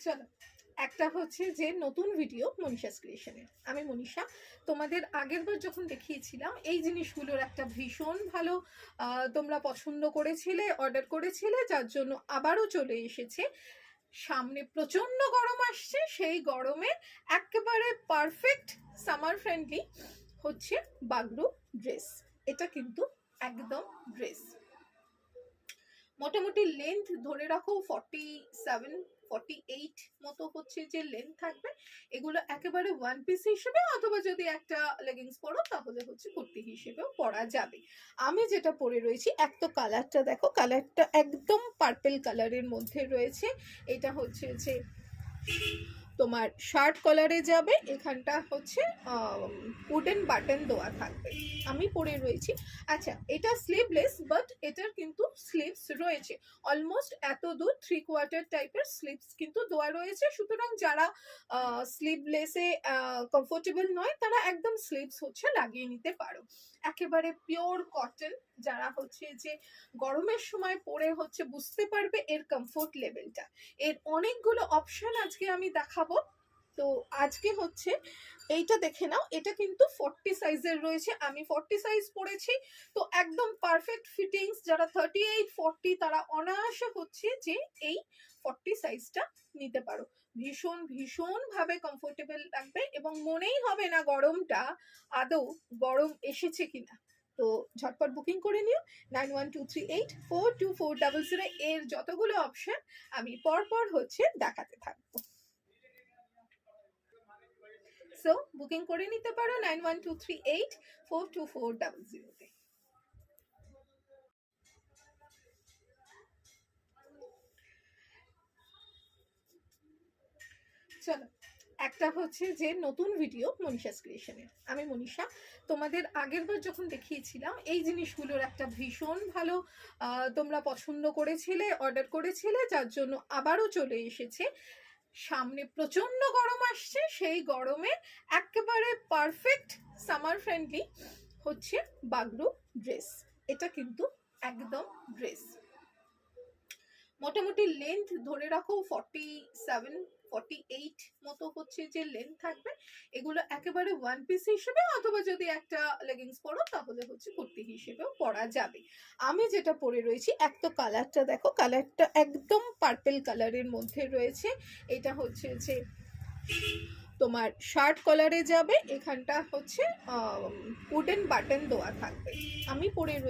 চলো, একটা হচ্ছে যে নতুন ভিডিও মনীষাস ক্রিয়েশনের। আমি মনীষা। তোমাদের আগেরবার যখন দেখিয়েছিলাম এই জিনিসগুলোর একটা ভীষণ ভালো তোমরা পছন্দ করেছিলে, অর্ডার করেছিলে, যার জন্য আবারও চলে এসেছে। সামনে প্রচন্ড গরম আসছে, সেই গরমে একেবারে পারফেক্ট সামার ফ্রেন্ডলি হচ্ছে বাগরু ড্রেস। এটা কিন্তু একদম ড্রেস, মোটামুটি লেন্থ ধরে রাখো 47-48 মতো হচ্ছে যে লেন্থ থাকবে। এগুলো একেবারে ওয়ান পিস হিসেবে অথবা যদি একটা লেগিংস পরো তাহলে হচ্ছে কুর্তি হিসেবেও পরা যাবে। আমি যেটা পরে রয়েছি, এক তো কালারটা দেখো, কালারটা একদম পার্পল কালারের মধ্যে রয়েছে। এটা হচ্ছে যে তোমার শার্ট কলারে যাবে, এখানটা হচ্ছে উডেন বাটন দেওয়া থাকবে। আমি পরে রয়েছি। আচ্ছা, এটা স্লিভলেস, বাট এটার কিন্তু স্লিভস রয়েছে অলমোস্ট এত দূর, 3/4 টাইপের স্লিভস কিন্তু দেওয়া রয়েছে। সুতরাং যারা স্লিভলেসে কমফোর্টেবল নয় তারা একদম স্লিভস হচ্ছে লাগিয়ে নিতে পারো। একেবারে পিওর কটন, যারা হচ্ছে যে গরমের সময় পরে হচ্ছে বুঝতে পারবে এর কমফোর্ট লেভেলটা। এর অনেকগুলো অপশন আজকে আমি দেখাবো। তো আজকে হচ্ছে এইটা দেখে নাও, এটা কিন্তু 40 সাইজের রয়েছে। আমি 40 সাইজ পরেছি, তো একদম পারফেক্ট ফিটিংস। যারা 38-40 তারা অনায়াসে হচ্ছে যে এই 40 সাইজটা নিতে পারো। ভীষণ ভীষণ ভাবে কমফোর্টেবল লাগবে এবং মনেই হবে না গরমটা আদৌ গরম এসেছে কিনা। তো ঝটপট বুকিং করে নিও 9123842400। এর যতগুলো অপশন আমি পরপর হচ্ছে দেখাতে থাকবো। সো বুকিং করে নিতে পারো 9123842400 তে। চলো, একটা হচ্ছে যে নতুন ভিডিও মনীষাস ক্রিয়েশনের। আমি মনীষা। তোমাদের আগেরবার যখন দেখিয়েছিলাম এই জিনিসগুলোর একটা ভীষণ ভালো তোমরা পছন্দ করেছিলে, অর্ডার করেছিলে, যার জন্য আবারও চলে এসেছে। সামনে প্রচন্ড গরম আসছে, সেই গরমে একেবারে পারফেক্ট সামার ফ্রেন্ডলি হচ্ছে বাগরু ড্রেস। এটা কিন্তু একদম ড্রেস, মোটামুটি লেন্থ ধরে রাখো 47-48 মতো হচ্ছে যে লেন্থ থাকবে। এগুলো একেবারে ওয়ান পিস হিসেবে অথবা যদি একটা লেগিংস পরো তাহলে হচ্ছে কুর্তি হিসেবেও পরা যাবে। আমি যেটা পরে রয়েছি, এক তো কালারটা দেখো, কালারটা একদম পার্পল কালারের মধ্যে রয়েছে। এটা হচ্ছে যে তোমার শার্ট কলারে যাবে, এখানটা হচ্ছে উডেন বাটন দেওয়া থাকবে। আমি পরে রয়েছি